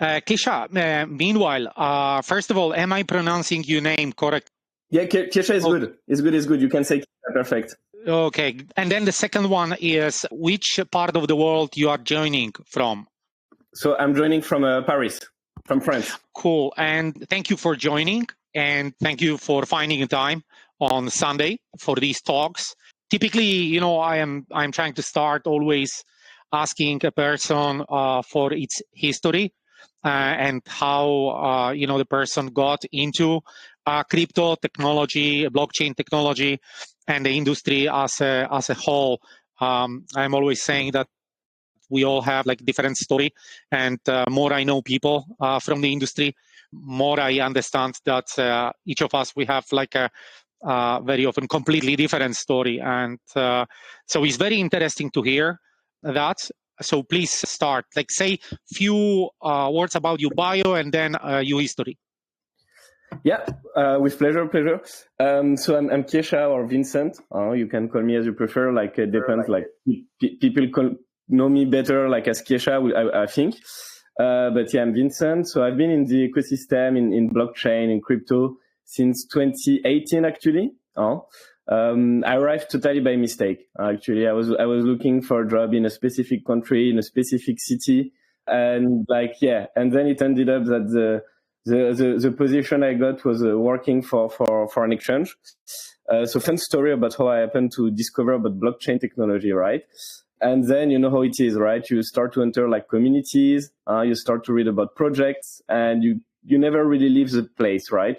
Kesha, meanwhile, first of all, am I pronouncing your name correct? Yeah, Kesha is good. It's good. You can say Kesha, perfect. Okay. And then the second one is which part of the world you are joining from? So I'm joining from Paris, from France. Cool. And thank you for joining. And thank you for finding time on Sunday for these talks. Typically, I'm trying to start always asking a person for its history and how the person got into crypto technology, blockchain technology, and the industry as a whole. I'm always saying that we all have like different story, and more I know people from the industry, more I understand that each of us we have like a very often completely different story, and so it's very interesting to hear that. So please start, like say few words about your bio and then your history. Yeah, with pleasure. So I'm Kesha or Vincent. You can call me as you prefer. Like it depends. Like people know me better, like as Kesha, I think. But yeah, I'm Vincent. So I've been in the ecosystem in blockchain, in crypto since 2018, actually. I arrived totally by mistake. Actually, I was looking for a job in a specific country, in a specific city, and and then it ended up that the position I got was working for an exchange. So fun story about how I happened to discover about blockchain technology, right? And then you know how it is, right? You start to enter like communities, you start to read about projects, and you never really leave the place, right?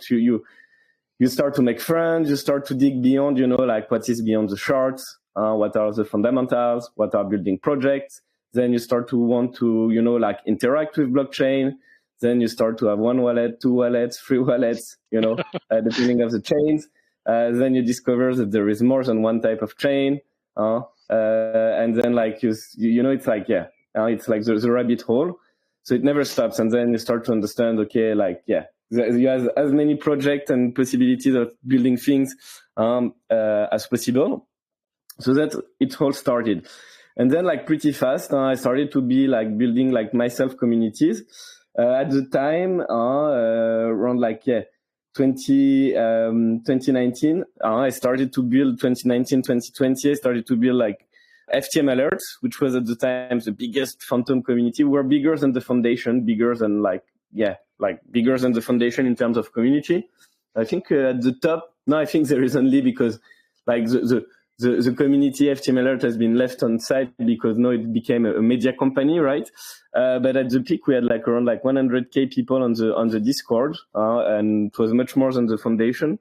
You start to make friends, you start to dig beyond, like what is beyond the charts, what are the fundamentals, what are building projects. Then you start to want to, like interact with blockchain. Then you start to have one wallet, two wallets, three wallets, depending on the chains. Then you discover that there is more than one type of chain. And then like, it's like, it's like the rabbit hole. So it never stops. And then you start to understand, okay, like, you have as many projects and possibilities of building things as possible. So that it all started. And then like pretty fast, I started to be like building like myself communities. At the time, around 2019, I started to build 2019, 2020, I started to build like FTM Alerts, which was at the time the biggest phantom community. We're bigger than the foundation, bigger than bigger than the foundation in terms of community. I think at the top, no, I think there is only because like the community FTM Alert has been left on site because now it became a media company, right? But at the peak, we had like around like 100K people on the Discord, and it was much more than the foundation.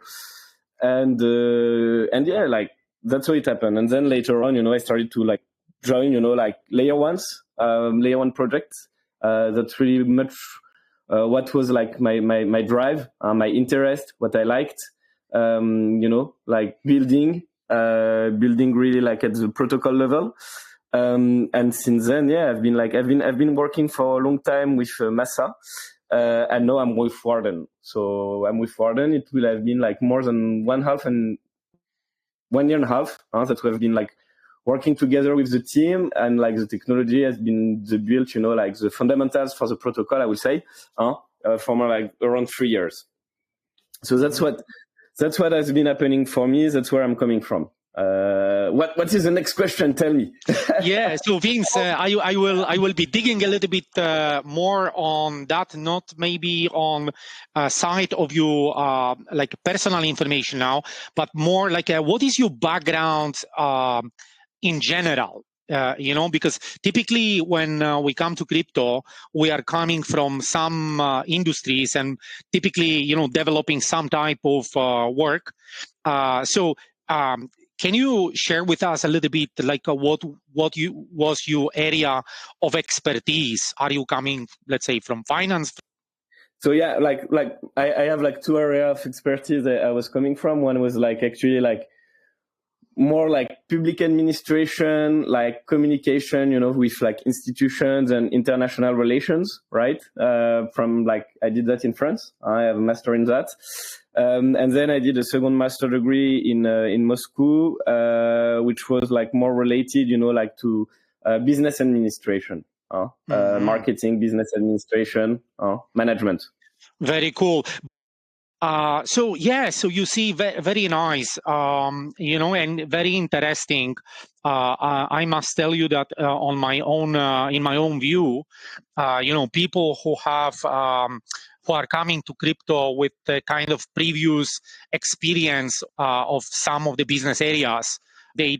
And yeah, like that's how it happened. And then later on, I started to like join, like layer one projects. That's really much what was like my drive, my interest, what I liked, like building really like at the protocol level. And since then, I've been working for a long time with Massa, and now I'm with Warden. So I'm with Warden. It will have been like more than 1 year and a half that we've been like working together with the team, and like the technology has been built, like the fundamentals for the protocol, I would say, for more like around 3 years. So that's what has been happening for me. That's where I'm coming from. What is the next question? Tell me. Yeah, so Vince, I will be digging a little bit more on that, not maybe on side of your like personal information now, but more like what is your background in general? Because typically when we come to crypto, we are coming from some industries and typically, developing some type of work. Can you share with us a little bit like what was your area of expertise? Are you coming, let's say, from finance? So yeah, like I have like two areas of expertise that I was coming from. One was like actually like more like public administration, like communication, with like institutions and international relations, right? From like, I did that in France. I have a master in that. And then I did a second master degree in Moscow, which was like more related, like to business administration. marketing, business administration, management. Very cool. So you see, very nice, and very interesting. I must tell you that on my own, in my own view, people who are coming to crypto with the kind of previous experience of some of the business areas, they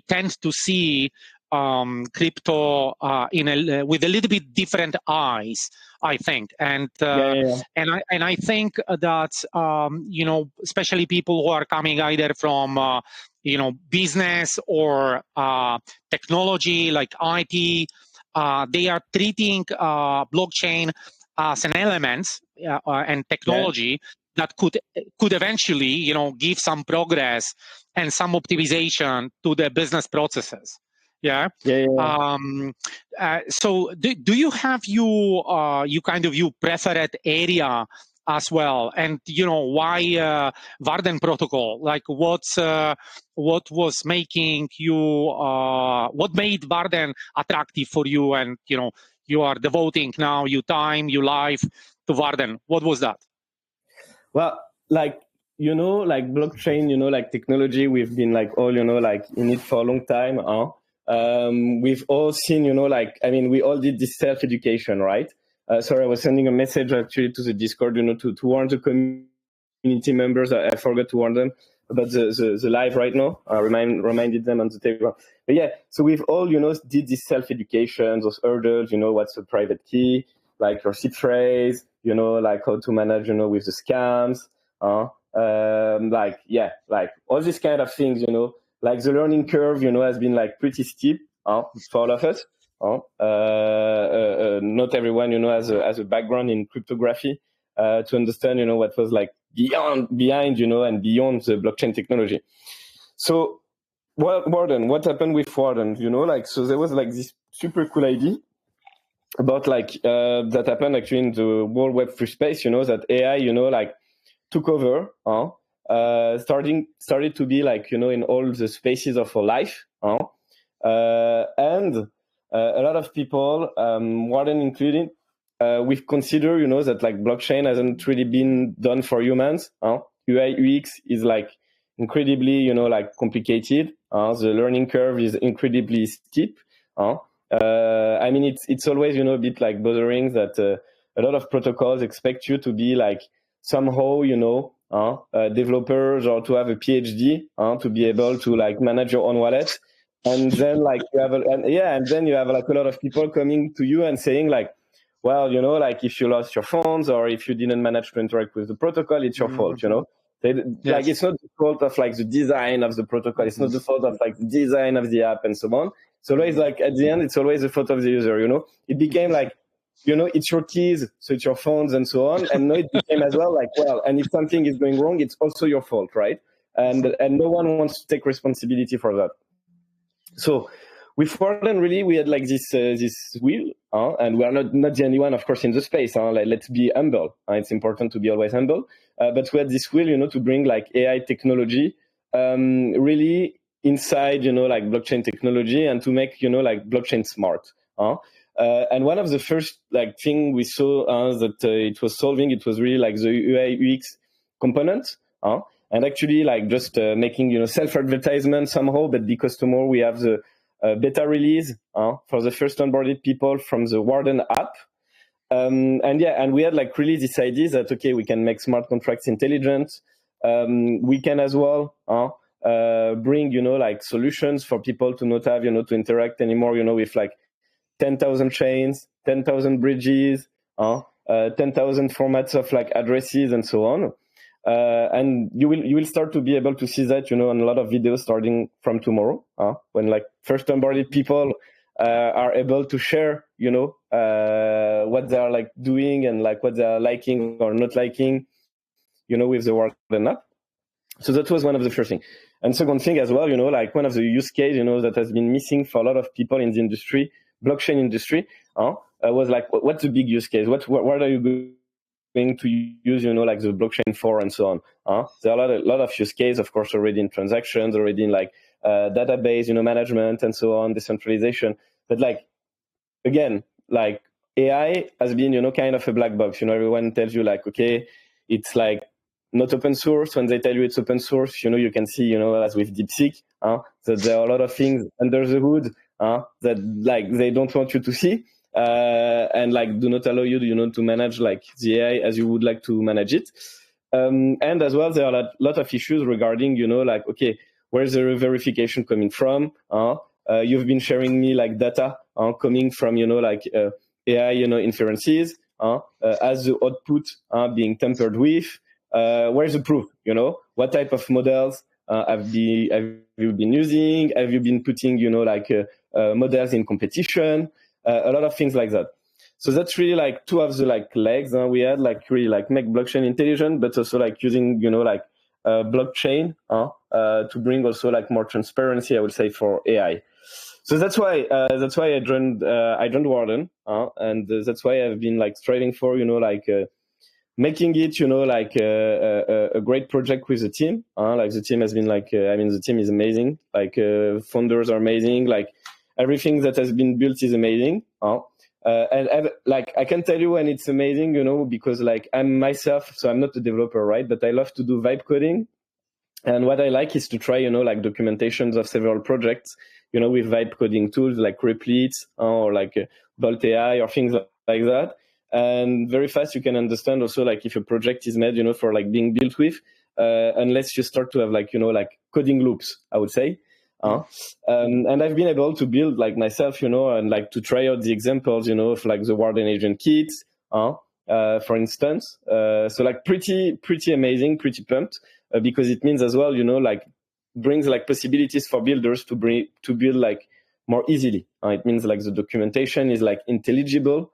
tend to see crypto with a little bit different eyes, I think, and I think that especially people who are coming either from business or technology like IT, they are treating blockchain as an element and technology that could eventually give some progress and some optimization to the business processes. So do you have you preferred area as well, and why Warden Protocol? Like what was making you what made Warden attractive for you, and you are devoting now your time, your life to Warden. What was that? Well, like blockchain, like technology, we've been all in it for a long time. We've all seen, we all did this self-education, right? Sorry, I was sending a message actually to the Discord, to warn the community members. I forgot to warn them about the live right now. I reminded them on the table. But yeah, so we've all, did this self-education, those hurdles, what's a private key, like your seed phrase, like how to manage, with the scams, all these kind of things, like the learning curve, has been pretty steep for all of us. Not everyone, has a background in cryptography to understand, what was behind, and beyond the blockchain technology. So, Warden, what happened with Warden? So there was this super cool idea about that happened actually in the World Web 3 space. That AI, took over. Started to be in all the spaces of our life. And a lot of people, Warden included, we've considered, that blockchain hasn't really been done for humans. UI UX is incredibly, complicated. The learning curve is incredibly steep. It's always, a bit bothering that a lot of protocols expect you to be somehow, developers or to have a PhD, to be able to manage your own wallet. And then you have a lot of people coming to you and saying well, if you lost your phones or if you didn't manage to interact with the protocol, it's your fault, it's not the fault of the design of the protocol. It's not the fault of the design of the app and so on. So always at the end, it's always the fault of the user, It became it's your keys, so it's your phones and so on. And now it became as well and if something is going wrong, it's also your fault, right? And no one wants to take responsibility for that. So with Warden, really, we had this wheel, and we are not the only one, of course, in the space. Let's be humble. It's important to be always humble. But we had this wheel, to bring AI technology really inside, blockchain technology, and to make, blockchain smart. And one of the first thing we saw that it was solving, it was really the UI UX component. And actually just making self-advertisement somehow, but because tomorrow we have the beta release for the first onboarded people from the Warden app. And we had really this idea that okay, we can make smart contracts intelligent. We can as well bring solutions for people to not have to interact anymore with 10,000 chains, 10,000 bridges, 10,000 formats of addresses and so on. And you will start to be able to see that on a lot of videos starting from tomorrow, when first onboarded people are able to share what they are doing and what they are liking or not liking with the Warden app. So that was one of the first things. And second thing as well, one of the use case that has been missing for a lot of people in the industry, blockchain industry, was what's the big use case? What are you going to use, the blockchain for and so on. There are a lot of use cases, of course, already in transactions, already in database, management and so on, decentralization. But again, like AI has been, kind of a black box. Everyone tells you like, okay, it's like not open source. When they tell you it's open source, you can see, as with DeepSeek, that there are a lot of things under the hood that like they don't want you to see, and like do not allow you, to manage like the AI as you would like to manage it. And as well, there are a lot of issues regarding, like, okay, where's the verification coming from? You've been sharing me like data coming from, like AI, inferences, as the output being tampered with. Where's the proof? What type of models have you been using? Have you been putting, like models in competition? A lot of things like that. So that's really like two of the like legs we had, like really like make blockchain intelligent, but also like using, like blockchain to bring also like more transparency, I would say, for AI. So that's why I joined Warden, and that's why I've been like striving for, like making it, like a great project with the team. Like the team has been like, the team is amazing. Like founders are amazing. Like everything that has been built is amazing. And like I can tell you when it's amazing, because like I'm myself, so I'm not a developer, right? But I love to do vibe coding. And what I like is to try, like documentations of several projects, with vibe coding tools like Replit or like Bolt AI or things like that. And very fast you can understand also like if a project is made, for like being built with, unless you start to have like, like coding loops, I would say. And I've been able to build like myself, and like to try out the examples, of like the Warden agent kits, for instance. So like pretty amazing, pretty pumped, because it means as well, like brings like possibilities for builders to build like more easily. It means like the documentation is like intelligible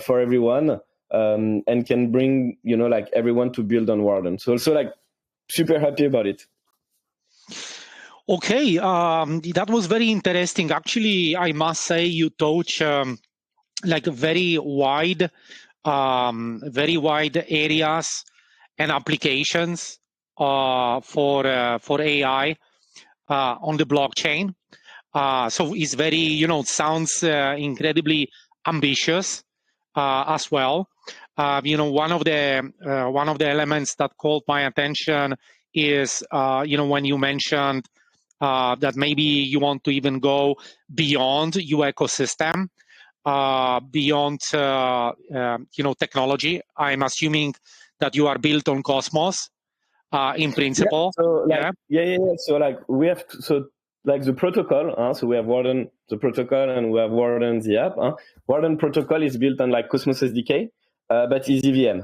for everyone, and can bring, like everyone to build on Warden. So also like super happy about it. Okay, that was very interesting. Actually, I must say you touch like very wide areas and applications for AI on the blockchain. So it's very, sounds incredibly ambitious as well. One of the elements that caught my attention is, when you mentioned that maybe you want to even go beyond your ecosystem, beyond technology. I'm assuming that you are built on Cosmos in principle. Yeah. So like, yeah. So like we have like the protocol. So we have Warden the protocol and we have Warden the app. Warden protocol is built on like Cosmos SDK, but is EVM.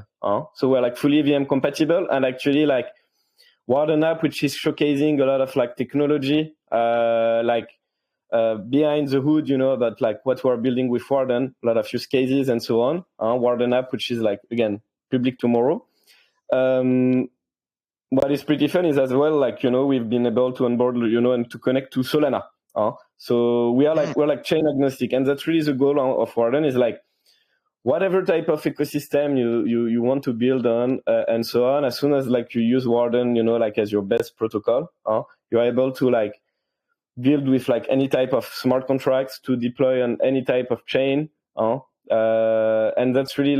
So we're like fully EVM compatible, and actually like Warden app, which is showcasing a lot of like technology, like behind the hood, about like what we're building with Warden, a lot of use cases and so on. Warden app, which is like again public tomorrow. What is pretty fun is as well, like, we've been able to onboard, and to connect to Solana. So we're like chain agnostic, and that's really the goal of Warden, is like whatever type of ecosystem you want to build on, and so on. As soon as like you use Warden, like as your best protocol, you're able to like build with like any type of smart contracts to deploy on any type of chain. And that's really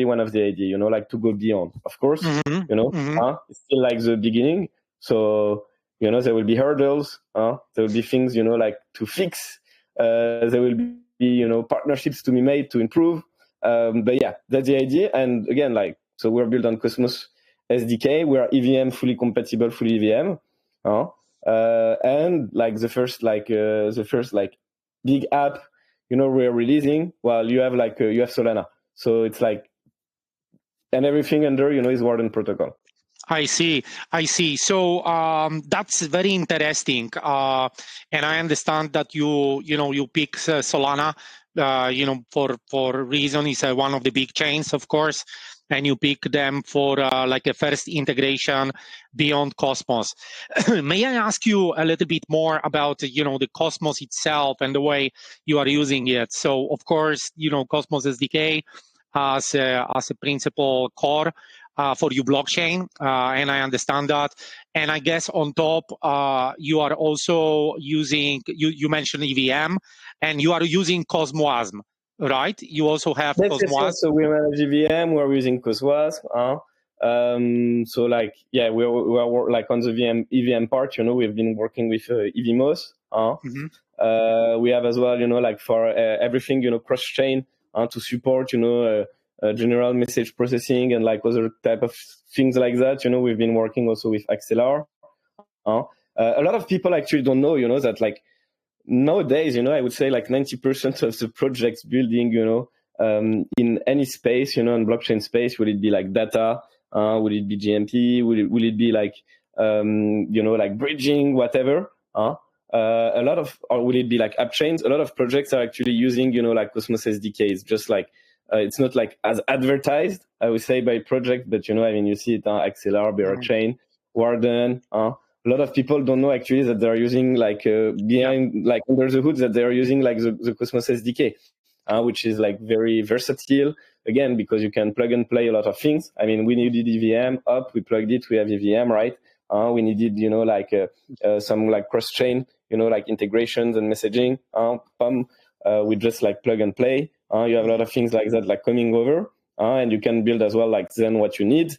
one of the ideas, like to go beyond. Of course, it's still like the beginning. So, there will be hurdles. There will be things, like to fix. There will be, partnerships to be made to improve. But yeah, that's the idea. And again, like, so we're built on Cosmos SDK. We are EVM fully compatible, fully EVM. And like the first big app, we're releasing. Well, you have Solana. So it's like, and everything under, is Warden Protocol. I see. So that's very interesting, and I understand that you pick Solana, for reason is one of the big chains, of course, and you pick them for like a first integration beyond Cosmos. May I ask you a little bit more about the Cosmos itself and the way you are using it? So of course, Cosmos SDK as a principal core for your blockchain, and I understand that. And I guess on top, you are also using, you mentioned EVM, and you are using Cosmos. right? You also have Yes, yes, Cosmos. yes. So we manage EVM. We're using Cosmos. So like, yeah, we're like on the EVM part. We've been working with EVMOS. We have as well, like for everything, cross chain to support, general message processing and like other type of things like that. We've been working also with Axelar. A lot of people actually don't know, that like nowadays, I would say like 90% of the projects building, in any space, in blockchain space, will it be like data? Will it be GMP? Will it be like, like bridging, whatever? A lot of, or will it be like app chains? A lot of projects are actually using, like Cosmos SDKs, just like, it's not like as advertised, I would say, by project, but, you see it on Axelar, Bearer Chain, Warden, a lot of people don't know actually that they're using like behind, like under the hood, that they're using like the Cosmos SDK, which is like very versatile. Again, because you can plug and play a lot of things. I mean, we needed EVM up, we plugged it, we have EVM, right? We needed, like some like cross chain, like integrations and messaging. We just like plug and play. You have a lot of things like that, like coming over, and you can build as well, like then what you need.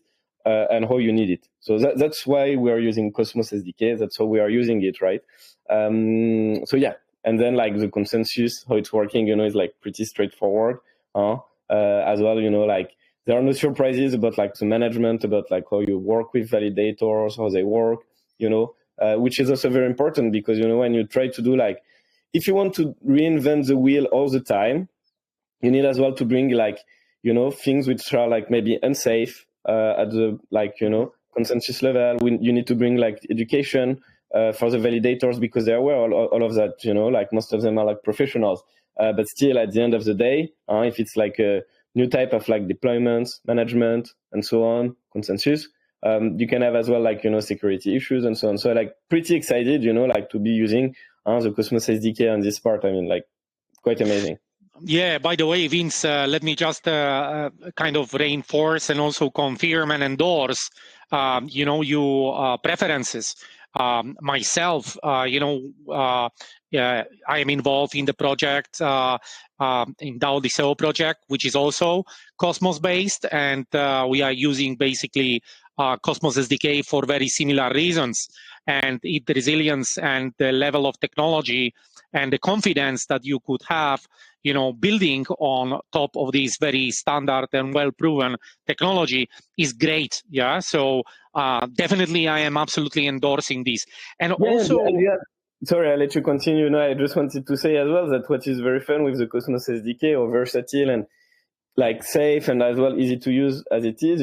And how you need it. So that's why we are using Cosmos SDK. That's how we are using it, right? So yeah, and then like the consensus, how it's working, is like pretty straightforward. As well, like there are no surprises about like the management, about like how you work with validators, how they work, which is also very important because, when you try to do like, if you want to reinvent the wheel all the time, you need as well to bring like, things which are like maybe unsafe, at the like consensus level. You need to bring like education for the validators because they're aware all of that. Like most of them are like professionals, but still at the end of the day, if it's like a new type of like deployments, management, and so on, consensus, you can have as well like security issues and so on. So like pretty excited, like to be using the Cosmos SDK on this part. I mean, like quite amazing. Yeah, by the way, Vince, let me just kind of reinforce and also confirm and endorse, your preferences. Myself, I am involved in the project, in DAODISEO project, which is also Cosmos-based, and we are using basically Cosmos SDK for very similar reasons. And the resilience and the level of technology and the confidence that you could have, building on top of this very standard and well-proven technology is great. Yeah, so definitely I am absolutely endorsing this. And also, sorry, I'll let you continue. No, I just wanted to say as well that what is very fun with the Cosmos SDK, or versatile and like safe and as well easy to use as it is,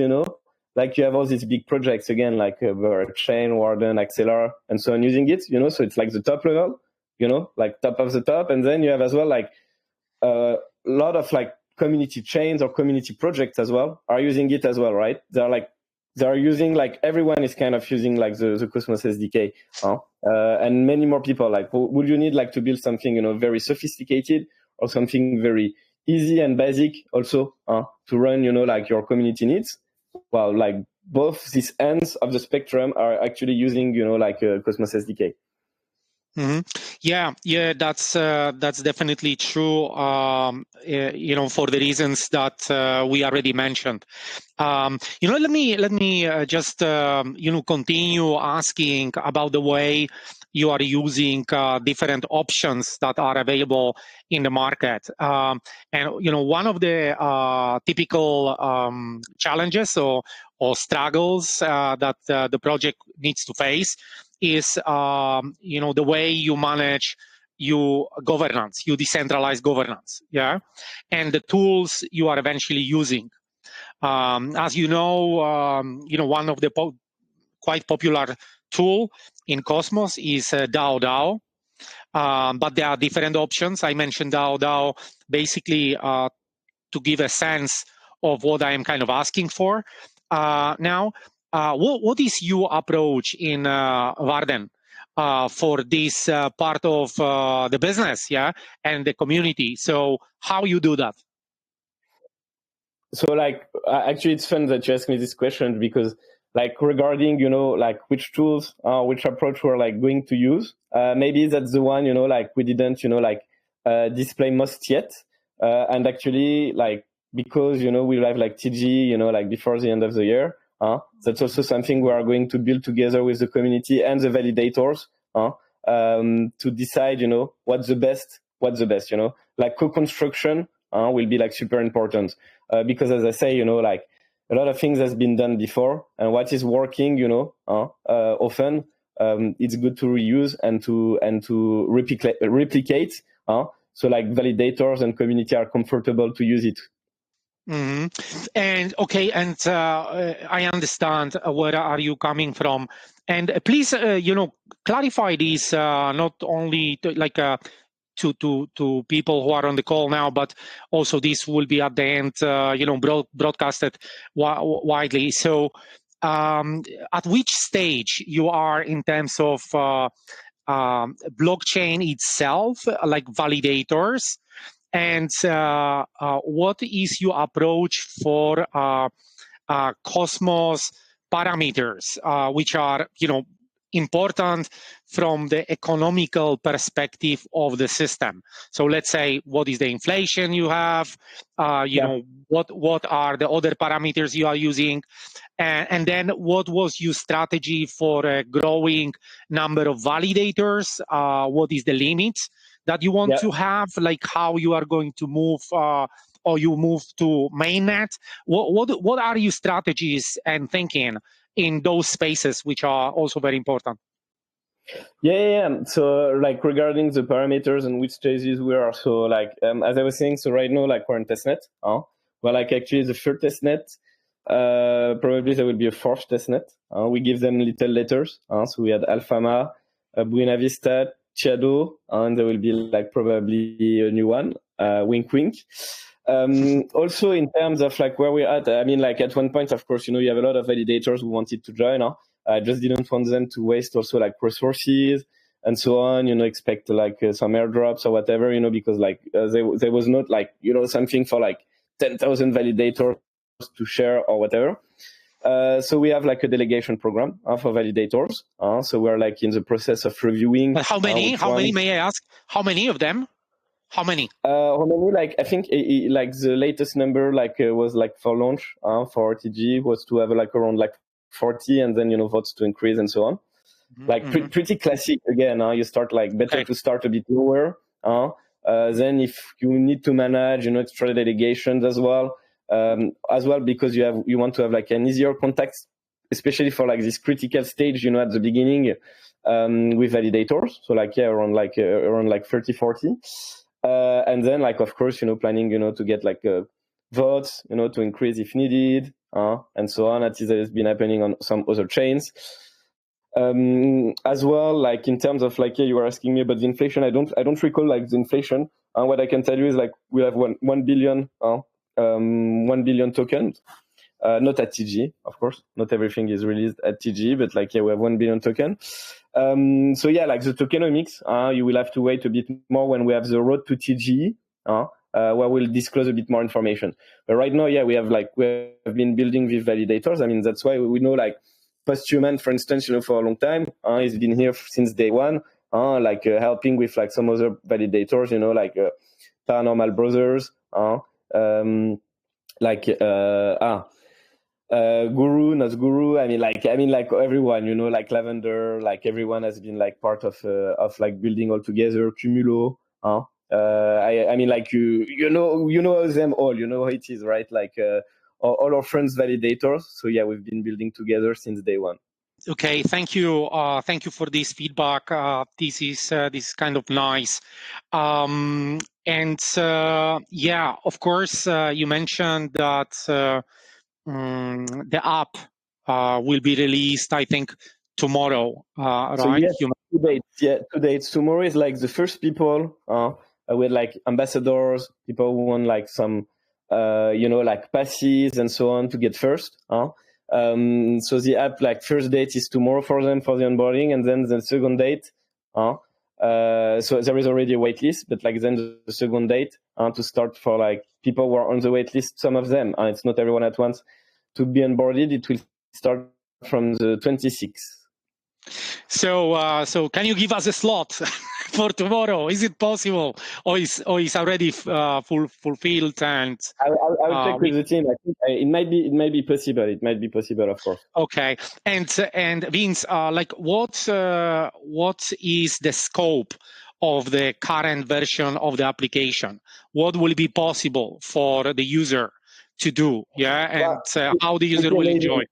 like you have all these big projects again, like Chain, Warden, Axelar, and so on using it, so it's like the top level, like top of the top. And then you have as well like a lot of like community chains or community projects as well are using it as well, right? They're using like, everyone is kind of using like the Cosmos SDK, and many more people. Like, would you need like to build something, very sophisticated or something very easy and basic also to run, like your community needs? Well, like both these ends of the spectrum are actually using, like Cosmos SDK. Mm-hmm. Yeah, that's definitely true. For the reasons that we already mentioned. Let me just continue asking about the way you are using different options that are available in the market. And one of the typical challenges or struggles that the project needs to face is the way you manage your governance, your decentralized governance, and the tools you are eventually using. As you know, one of the quite popular tool in Cosmos is DAODISEO, but there are different options. I mentioned DAODISEO basically to give a sense of what I am kind of asking for. Now, what is your approach in Warden for this part of the business, and the community? So how you do that? So like, actually it's fun that you asked me this question, because like regarding, like which tools, which approach we're like going to use, maybe that's the one, like we didn't, like display most yet. and actually like because we'll have like TG like before the end of the year. That's also something we are going to build together with the community and the validators to decide what's the best. Like co-construction will be like super important because as I say like a lot of things has been done before, and what is working often it's good to reuse and to replicate. So like validators and community are comfortable to use it. Mm-hmm. And okay, and I understand where are you coming from, and please, clarify this not only to people who are on the call now, but also this will be at the end, broadcasted widely. So, at which stage you are in terms of blockchain itself, like validators? And what is your approach for Cosmos parameters, which are, important from the economical perspective of the system? So let's say, what is the inflation you have? What are the other parameters you are using? And then what was your strategy for a growing number of validators? What is the limit that you want to have, like how you are going to move or you move to mainnet? What are your strategies and thinking in those spaces, which are also very important? So like regarding the parameters and which stages we are, so like as I was saying, so right now like we're in testnet. Well, like actually the third testnet, probably there will be a fourth testnet. We give them little letters. So we had Alfama, Buena Vista, Chiado, and there will be like probably a new one, wink wink. Also in terms of like where we're at, I mean like at one point, of course, you have a lot of validators who wanted to join. I just didn't want them to waste also like resources and so on, expect like some airdrops or whatever, because like there was not like, something for like 10,000 validators to share or whatever. So we have like a delegation program for validators. So we're like in the process of reviewing. But how many? How many, may I ask? How many of them? How many? Like I think like the latest number like was like for launch for RTG was to have like around like 40, and then votes to increase and so on. Like pretty classic again. You start like better to start a bit lower. Then if you need to manage extra delegations as well because you want to have like an easier contact, especially for like this critical stage at the beginning with validators. So like around 30, 40. And then like of course planning to get like votes to increase if needed and so on. That has been happening on some other chains as well. Like in terms of like you were asking me about the inflation. I don't recall like the inflation. What I can tell you is like we have 1 billion 1 billion tokens. Not at TG, of course. Not everything is released at TG, but like we have 1 billion token. So like the tokenomics, you will have to wait a bit more when we have the road to TG, where we'll disclose a bit more information. But right now, we have been building with validators. I mean, that's why we know like POSTHUMAN, for instance, for a long time. He's been here since day one, helping with like some other validators, like Paranormal Brothers, Guru, not Guru. I mean like everyone, like Lavender, like everyone has been like part of like building all together. Cumulo, I mean like you know them all. You know how it is, right? Like all our friends validators. So we've been building together since day one. Okay, thank you. Thank you for this feedback. This is kind of nice. And of course, you mentioned that the app will be released, I think, tomorrow, right? So two dates. Tomorrow is like the first people with like ambassadors, people who want like some, like passes and so on to get first. So the app like first date is tomorrow for them for the onboarding, and then the second date. So there is already a wait list, but like then the second date to start for like people who are on the wait list. Some of them, it's not everyone at once, to be onboarded. It will start from the 26th. So can you give us a slot for tomorrow? Is it possible, or is already fulfilled? And I'll check with the team. I think it might be possible. It might be possible, of course. Okay, and Vince, like what is the scope of the current version of the application? What will be possible for the user to do? Yeah, and how the user will enjoy?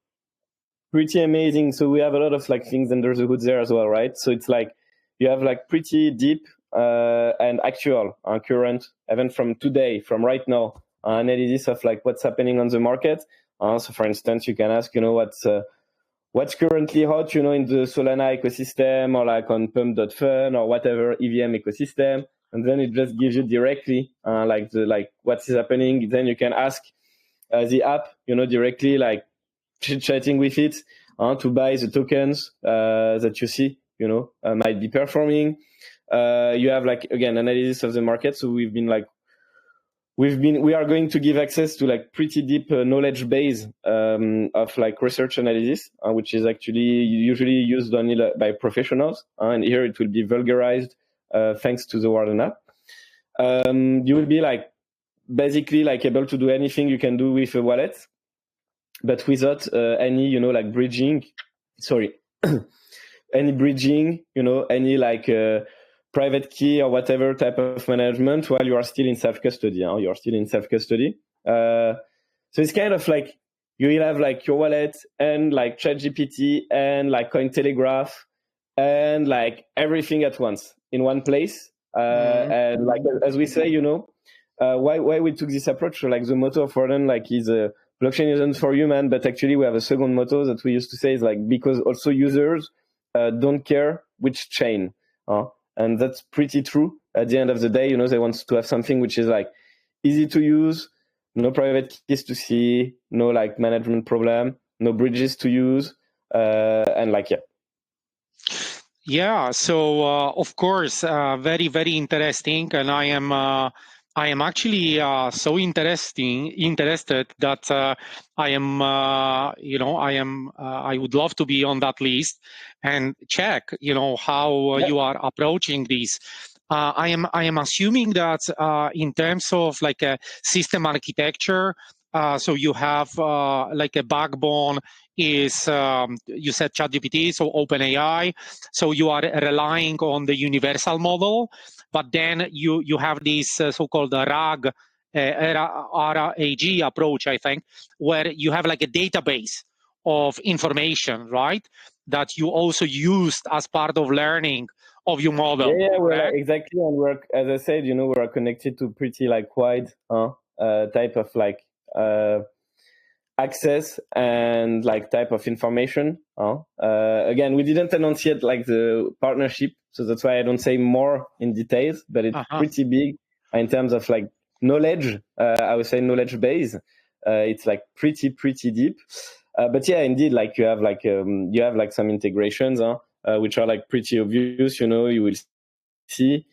Pretty amazing. So we have a lot of like things under the hood there as well, right? So it's like you have like pretty deep and actual current, even from today, from right now, analysis of like what's happening on the market. So for instance, you can ask, what's currently hot, in the Solana ecosystem or like on pump.fun or whatever EVM ecosystem. And then it just gives you directly like what is happening. Then you can ask the app, directly like chatting with it to buy the tokens that you see, might be performing. You have like, again, analysis of the market. So we are going to give access to like pretty deep knowledge base of like research analysis, which is actually usually used only by professionals. And here it will be vulgarized thanks to the Warden app. You will be like basically like able to do anything you can do with a wallet, but without any, like bridging. Sorry, any bridging, any like private key or whatever type of management while you are still in self-custody. You're still in self-custody. So it's kind of like you will have like your wallet and like ChatGPT and like Cointelegraph and like everything at once in one place. And like as we say, why we took this approach. So like the motto of Warden like is blockchain isn't for human, but actually we have a second motto that we used to say is like because also users don't care which chain. And that's pretty true. At the end of the day, they want to have something which is like easy to use, no private keys to see, no like management problem, no bridges to use, and like, yeah. Yeah, so of course, very, very interesting, and I am actually so interested that I would love to be on that list and check, how you are approaching this. I am assuming that in terms of like a system architecture, so you have like a backbone is you said ChatGPT, so OpenAI. So you are relying on the universal model, but then you have this so-called RAG, RAG approach, I think, where you have like a database of information, right? That you also used as part of learning of your model. Yeah, well, exactly. And we're, as I said, we're connected to pretty like wide type of like access and like type of information. Again, we didn't announce yet like the partnership, so that's why I don't say more in details, but it's pretty big in terms of like knowledge. I would say knowledge base. It's like pretty deep. But yeah, indeed, like you have like some integrations, which are like pretty obvious. You will see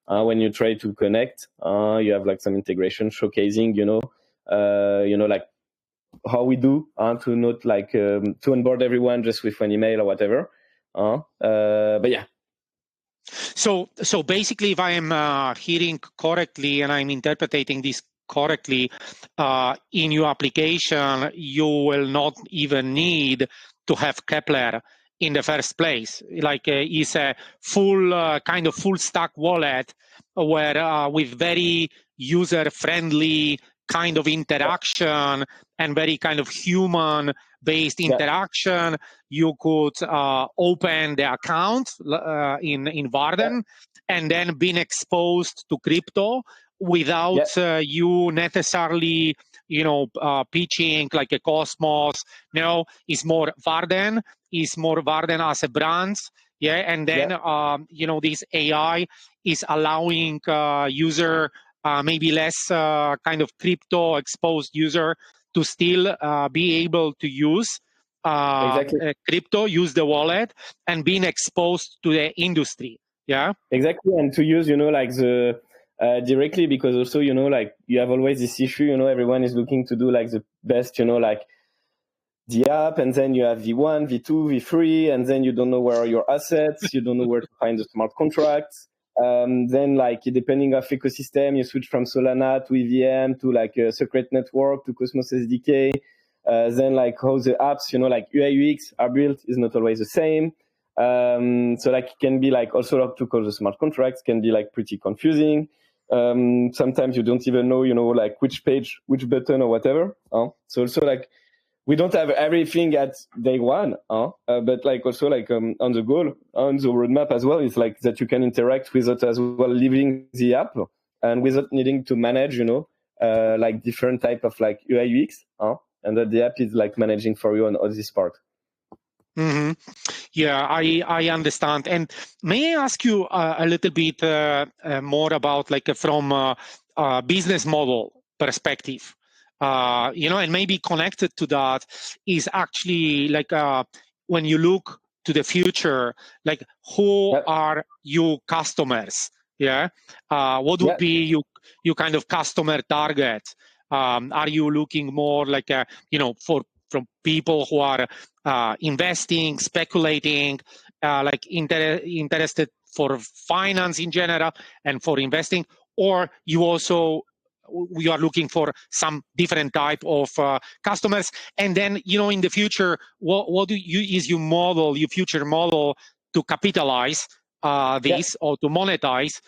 when you try to connect. You have like some integration showcasing, like how we do to not like to onboard everyone just with an email or whatever. But yeah. So basically, if I am hearing correctly and I'm interpreting this correctly, in your application, you will not even need to have Kepler in the first place. Like it's a full kind of full stack wallet where with very user friendly kind of interaction and very kind of human based interaction, you could open the account in Warden and then being exposed to crypto without you necessarily pitching like a Cosmos. No, it's more Warden as a brand. And then this AI is allowing user maybe less kind of crypto exposed user to still be able to use crypto, use the wallet, and being exposed to the industry. Yeah, exactly. And to use, like the directly, because also, like you have always this issue, everyone is looking to do like the best, like the app, and then you have V1, V2, V3, and then you don't know where are your assets, you don't know where to find the smart contracts. Then like depending of ecosystem, you switch from Solana to EVM to like a secret network to Cosmos SDK. Then like how the apps, like UI UX are built is not always the same. So like it can be like also to call the smart contracts can be like pretty confusing. Sometimes you don't even know, like which page, which button or whatever. So also like we don't have everything at day one, but like also like on the goal, on the roadmap as well, is like that you can interact with it as well, leaving the app and without needing to manage, like different type of like UI UX, and that the app is like managing for you on this part. Mm-hmm. Yeah, I understand. And may I ask you a little bit more about like from a business model perspective? And maybe connected to that is actually like when you look to the future, like who are your customers? Yeah, what would be you kind of customer target? Are you looking more like from people who are investing, speculating, like interested for finance in general and for investing, or you are looking for some different type of customers? And then in the future, what is your future model to capitalize this or to monetize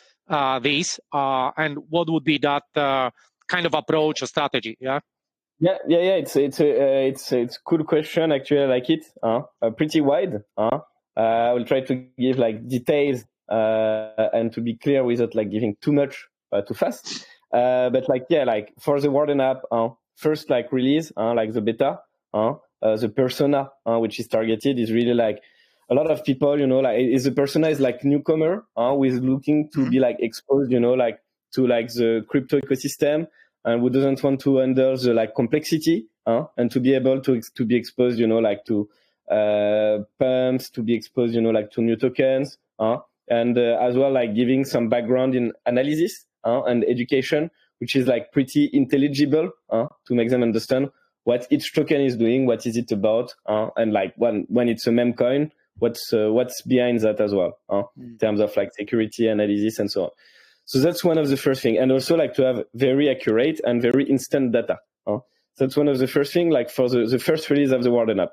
this, and what would be that kind of approach or strategy? Yeah. It's a cool question. Actually, I like it. Pretty wide. I will try to give like details and to be clear without like giving too much too fast. But like like for the Warden app, first like release, like the beta, the persona which is targeted is really like a lot of people, like the persona is like newcomer who is looking to be like exposed, like to like the crypto ecosystem, and who doesn't want to handle the like complexity, and to be able to be exposed, like to pumps, to be exposed, like to new tokens, and as well like giving some background in analysis and education, which is like pretty intelligible to make them understand what each token is doing, what is it about, and like when it's a meme coin, what's behind that as well, in terms of like security analysis and so on. So that's one of the first thing, and also like to have very accurate and very instant data. So that's one of the first thing, like for the first release of the Warden app.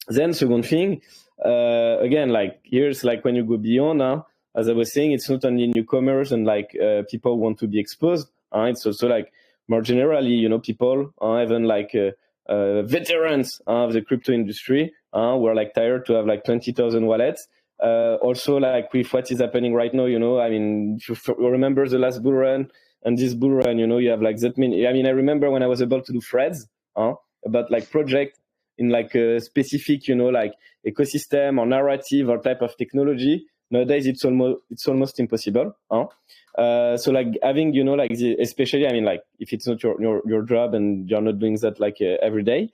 Then second thing, again, like here's like when you go beyond, as I was saying, it's not only newcomers and like people want to be exposed. It's also like more generally, people, even like veterans of the crypto industry, who are like tired to have like 20,000 wallets. Also, like with what is happening right now, I mean, if you remember the last bull run and this bull run, you have like that many. I mean, I remember when I was able to do threads about like project in like a specific, like ecosystem or narrative or type of technology. Nowadays, it's almost impossible. So like having, like especially, I mean, like if it's not your job and you're not doing that like every day.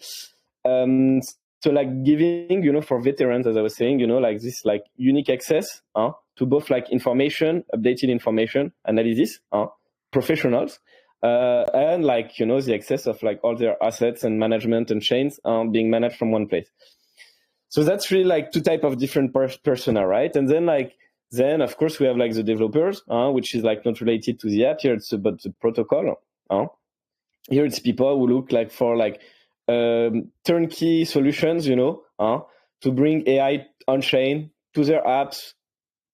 So like giving, for veterans, as I was saying, like this like unique access to both like information, updated information, analysis, professionals, and like, the access of like all their assets and management and chains being managed from one place. So that's really like two type of different persona, right? And then of course we have like the developers, which is like not related to the app. Here it's about the protocol. Here it's people who look like for like turnkey solutions, to bring AI on chain to their apps,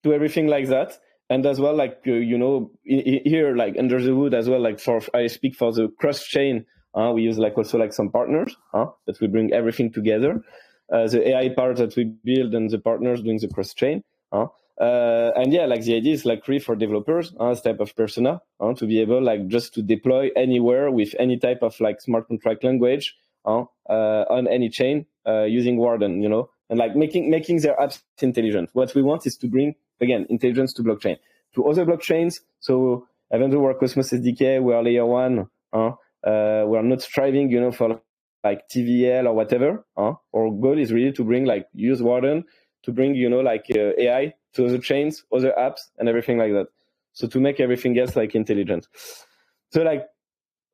to everything like that. And as well, like, here, like under the hood as well, like I speak for the cross chain, we use like also like some partners that we bring everything together. The AI part that we build and the partners doing the cross chain. And yeah, like the idea is like free for developers, this type of persona, to be able like just to deploy anywhere with any type of like smart contract language on any chain using Warden, and like making their apps intelligent. What we want is to bring, again, intelligence to blockchain, to other blockchains. So even though we're Cosmos SDK, we are layer one, we are not striving, for like TVL or whatever. Our goal is really to bring like use Warden to bring, like AI to other chains, other apps, and everything like that. So to make everything else like intelligent. So like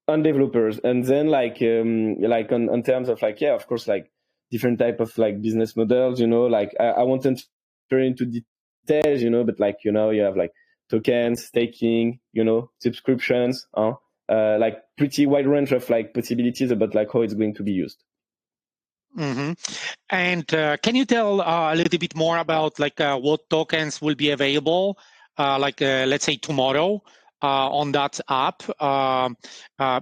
on developers, and then like on terms of like, yeah, of course, like different type of like business models, like I won't enter into details, but like, you have like tokens, staking, subscriptions, like pretty wide range of like possibilities about like how it's going to be used. Mm-hmm. And can you tell a little bit more about like what tokens will be available, let's say tomorrow on that app?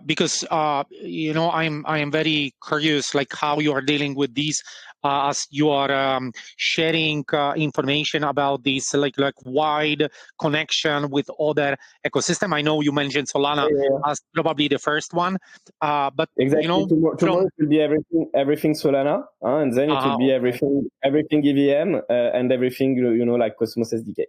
Because I am very curious, like how you are dealing with these, as you are sharing information about this, like wide connection with other ecosystem. I know you mentioned Solana as probably the first one, but exactly. Tomorrow it will be everything Solana, and then it will be everything EVM and everything like Cosmos SDK.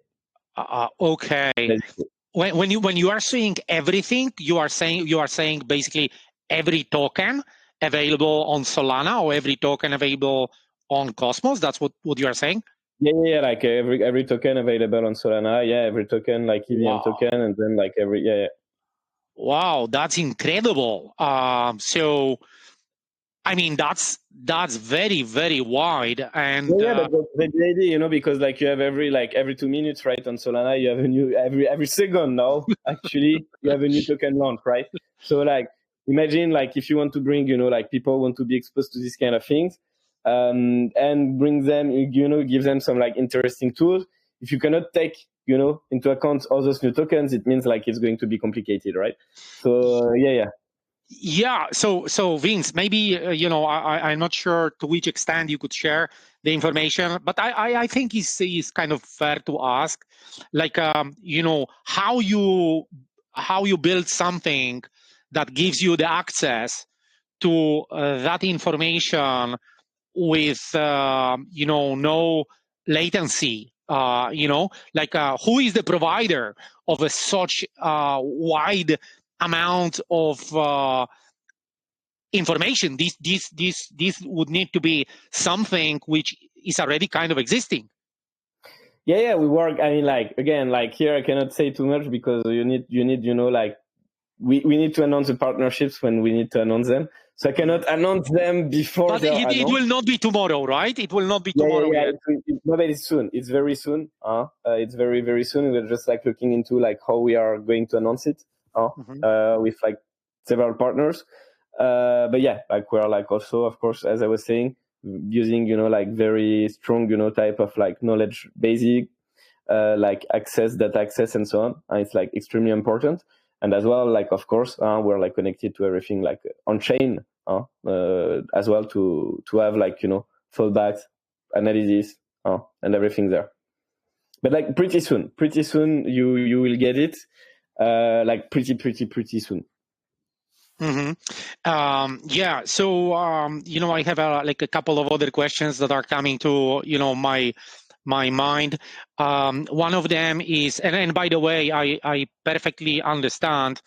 Okay. Basically. When you are saying everything, you are saying basically every token available on Solana or every token available on Cosmos. That's what you are saying. Yeah, like every token available on Solana. Yeah, every token like EVM token, and then like yeah. Wow, that's incredible. So, I mean, that's very, very wide. And yeah, but the idea, because like you have every 2 minutes, right, on Solana, you have a new every second now. Actually, you have a new token launch, right? So like, imagine like if you want to bring, like people want to be exposed to these kind of things, and bring them, give them some like interesting tools. If you cannot take, into account all those new tokens, it means like it's going to be complicated, right? So yeah. Yeah. So Vince, maybe I'm not sure to which extent you could share the information, but I think it's kind of fair to ask, like how you build something that gives you the access to that information with no latency. Who is the provider of such wide amount of information? This would need to be something which is already kind of existing. Yeah, we work. I mean, like again, like here I cannot say too much because you need like we need to announce the partnerships when we need to announce them. So I cannot announce them before. But it will not be tomorrow, right? It will not be tomorrow yet. It's soon. It's very soon. It's very, very soon. We're just like looking into like how we are going to announce it. With like several partners. But yeah, like we're like also, of course, as I was saying, using like very strong type of like knowledge basic, like data access, and so on. It's like extremely important. And as well, like of course, we're like connected to everything like on chain, as well to have like fallbacks, analysis, and everything there. But like pretty soon you will get it, like pretty soon. Mm-hmm. Yeah. So I have like a couple of other questions that are coming to my mind. One of them is, and by the way, I perfectly understand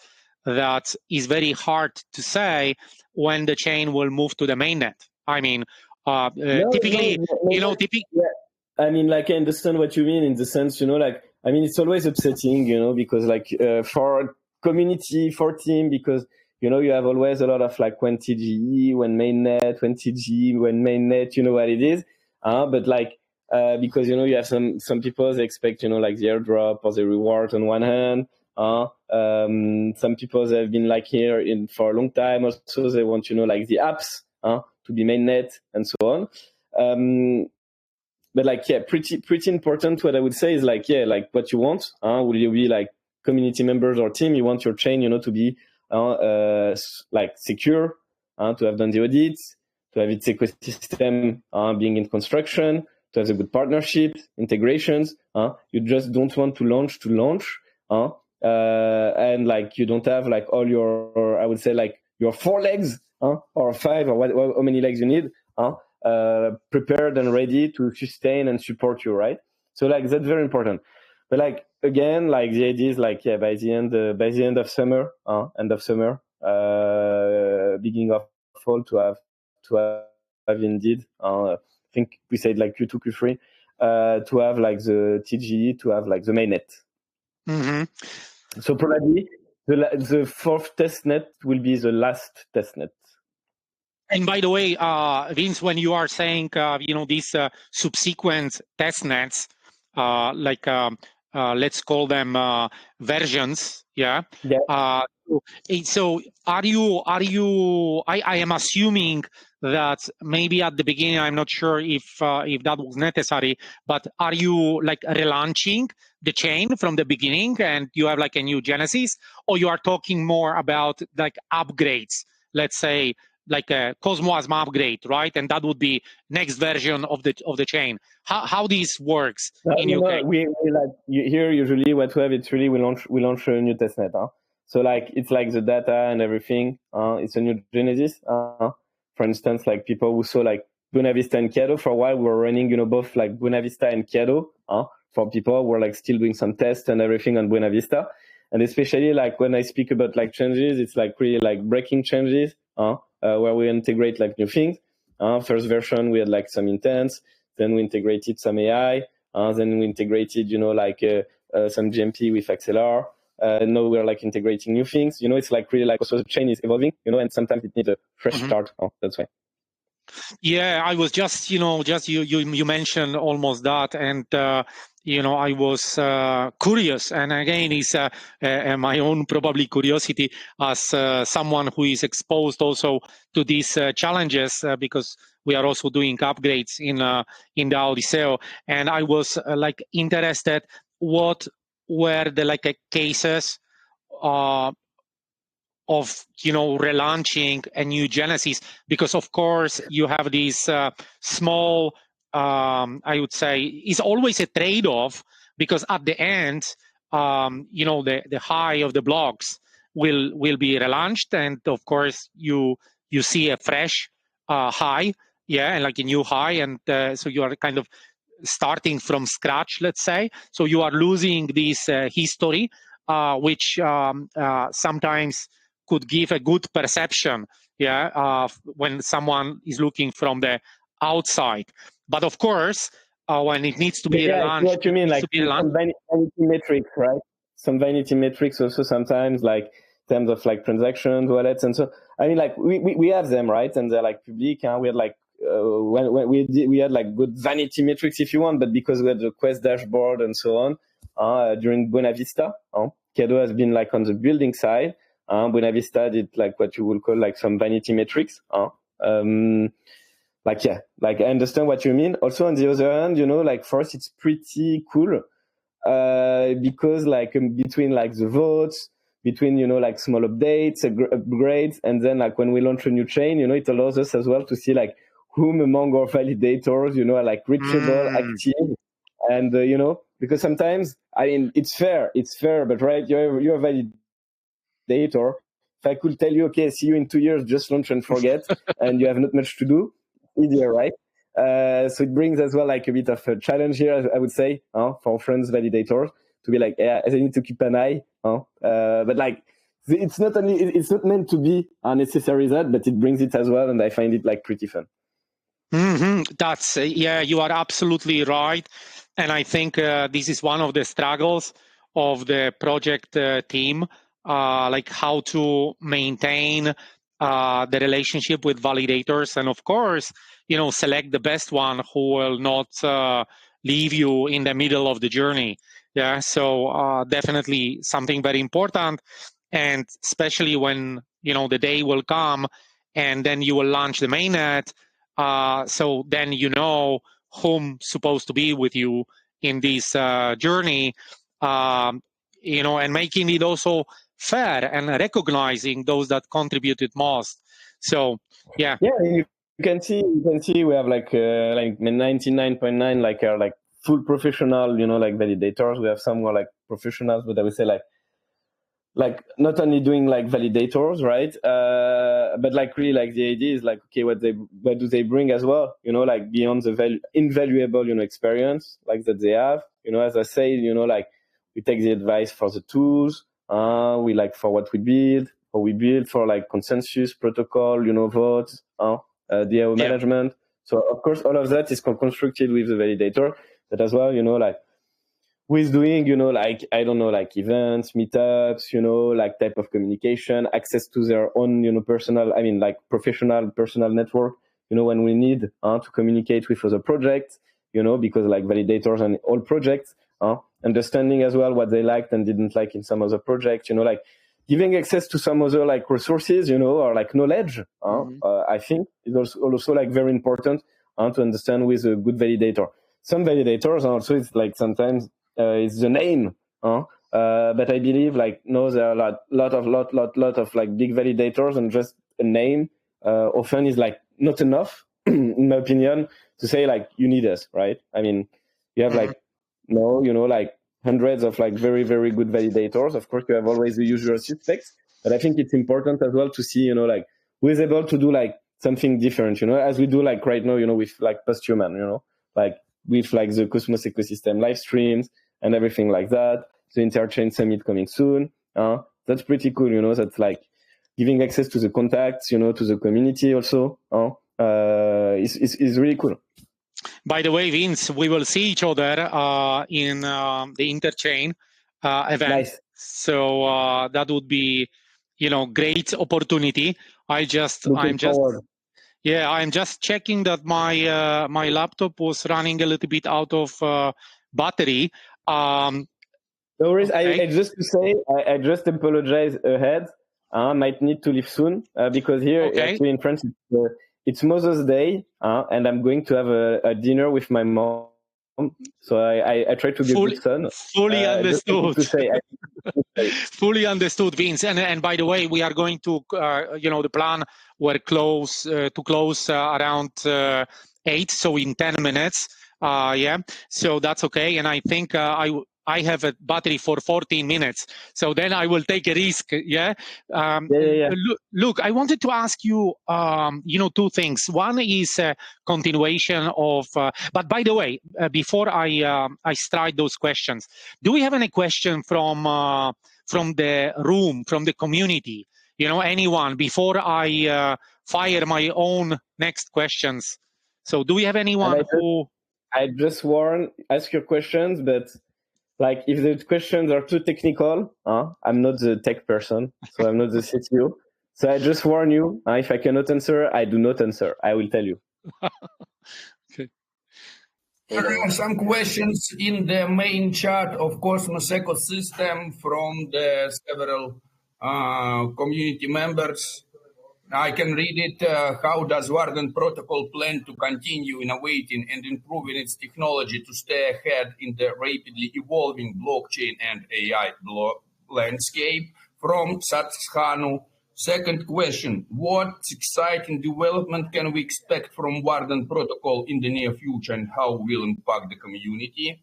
that it's very hard to say when the chain will move to the mainnet. I mean, typically. Yeah. I mean, like I understand what you mean in the sense, like I mean, it's always upsetting, because like for community, for team, because you have always a lot of like when TGE, when mainnet, when TG, when mainnet, you know what it is. But like because you have some people, they expect like the airdrop or the reward on one hand. Some people they have been like here in for a long time. Also, they want like the apps to be mainnet and so on. But like pretty important. What I would say is like like what you want. Will you be like community members or team? You want your chain to be like secure, to have done the audits, to have its ecosystem being in construction, to have the good partnerships, integrations. You just don't want to launch, and like you don't have like all your, I would say like your 4 legs, or 5, or how many legs you need, prepared and ready to sustain and support you, right? So like that's very important. But like again, like the idea is like by the end of summer, beginning of fall, to have indeed, I think we said like Q2, Q3, to have like the TGE, to have like the mainnet. Mm-hmm. So probably The fourth testnet will be the last testnet. And by the way, Vince, when you are saying, these subsequent testnets, let's call them versions, yeah. Yeah. So are you? I am assuming that maybe at the beginning, I'm not sure if that was necessary, but are you like relaunching the chain from the beginning and you have like a new genesis, or you are talking more about like upgrades? Let's say like a Cosmos upgrade, right? And that would be next version of the chain. How this works in UK? We like here usually what we have, it's really we launch a new testnet. Huh? So like it's like the data and everything. It's a new genesis. For instance, like people who saw like Buena Vista and Kado for a while were running, both like Buena Vista and Kado. For people who were like still doing some tests and everything on Buena Vista. And especially like when I speak about like changes, it's like really like breaking changes, where we integrate like new things. First version, we had like some intents. Then we integrated some AI. Then we integrated, some GMP with XLR. Now we're like integrating new things. It's like really like also the chain is evolving, and sometimes it needs a fresh start. That's why. Yeah, I was just you mentioned almost that, and I was curious, and again, it's my own probably curiosity as someone who is exposed also to these challenges because we are also doing upgrades in the DAODISEO, and I was like interested what were the like cases of relaunching a new genesis, because of course you have these small I would say it's always a trade-off, because at the end the high of the blocks will be relaunched, and of course you see a fresh high, yeah, and like a new high, and so you are kind of starting from scratch, let's say. So you are losing this history, which sometimes could give a good perception, yeah, when someone is looking from the outside. But of course, when it needs to be relaunched, what you mean, like some vanity metrics, right? Some vanity metrics also sometimes, like in terms of like transactions, wallets, and so. I mean, like we have them, right? And they're like public. We had like when we had like good vanity metrics, if you want, but because we had the Quest dashboard and so on during Buena Vista, Kado has been like on the building side. Buena Vista did like what you would call like some vanity metrics. Like I understand what you mean. Also on the other hand, like for us it's pretty cool because like between like the votes, between like small updates, upgrades, and then like when we launch a new chain, it allows us as well to see like whom among our validators are like reachable, active, and because sometimes I mean it's fair, but right, you're a validator. If I could tell you, okay, see you in 2 years, just launch and forget, and you have not much to do, easier, right? So it brings as well like a bit of a challenge here, I would say, for friends validators to be like, yeah, I need to keep an eye. But like, it's not meant to be unnecessary that, but it brings it as well, and I find it like pretty fun. That's yeah, you are absolutely right, and I think this is one of the struggles of the project team, like how to maintain the relationship with validators, and of course, select the best one who will not leave you in the middle of the journey. Yeah, so definitely something very important, and especially when the day will come, and then you will launch the mainnet. So then whom supposed to be with you in this journey, and making it also fair and recognizing those that contributed most. So yeah. Yeah, you can see we have like 99.9 like are like full professional, like validators. We have some more like professionals, but I would say like not only doing like validators, right? But like really like the idea is like, okay, what do they bring as well? Like beyond the invaluable, experience like that they have. As I say, like we take the advice for the tools. We like for what we build, or we build for like consensus protocol, votes, DAO management. So of course, all of that is constructed with the validator. But as well, like who is doing, like, I don't know, like events, meetups, like type of communication, access to their own, like professional, personal network, when we need to communicate with other projects, because like validators and all projects, understanding as well what they liked and didn't like in some other projects, like giving access to some other like resources, or like knowledge, I think is also like very important to understand with a good validator. Some validators also, it's like sometimes it's the name, but I believe like no, there are a lot of like big validators, and just a name often is like not enough, in my opinion, to say like you need us, right? I mean, you have like like hundreds of like very, very good validators. Of course, you have always the usual suspects, but I think it's important as well to see, like who is able to do like something different, as we do like right now, with like POSTHUMAN, like with like the Cosmos ecosystem live streams and everything like that. The Interchain Summit coming soon. That's pretty cool, that's like giving access to the contacts, to the community also. Is really cool. By the way, Vince, we will see each other in the Interchain event. Nice. So that would be, great opportunity. I'm just checking that my laptop was running a little bit out of battery. No worries. Okay. I just to say, I just apologize ahead. I might need to leave soon because here actually in France it's Mother's Day, and I'm going to have a dinner with my mom. So I try to be a good son. Fully understood. To say, fully understood, Vince. And by the way, we are going to, the plan were to close around 8, so in 10 minutes. So that's okay. And I think I have a battery for 14 minutes. So then I will take a risk. Look, I wanted to ask you, two things. One is continuation of, but by the way, before I start those questions, do we have any question from the room, from the community? Anyone, before I fire my own next questions? So do we have anyone who... I just warn, ask your questions, but like if the questions are too technical, I'm not the tech person, so I'm not the CTO. So I just warn you, if I cannot answer, I do not answer. I will tell you. Okay. There are some questions in the main chat of Cosmos ecosystem from the several community members. I can read it. How does Warden Protocol plan to continue innovating and improving its technology to stay ahead in the rapidly evolving blockchain and AI landscape? From Satshanu. Second question, what exciting development can we expect from Warden Protocol in the near future, and how will impact the community?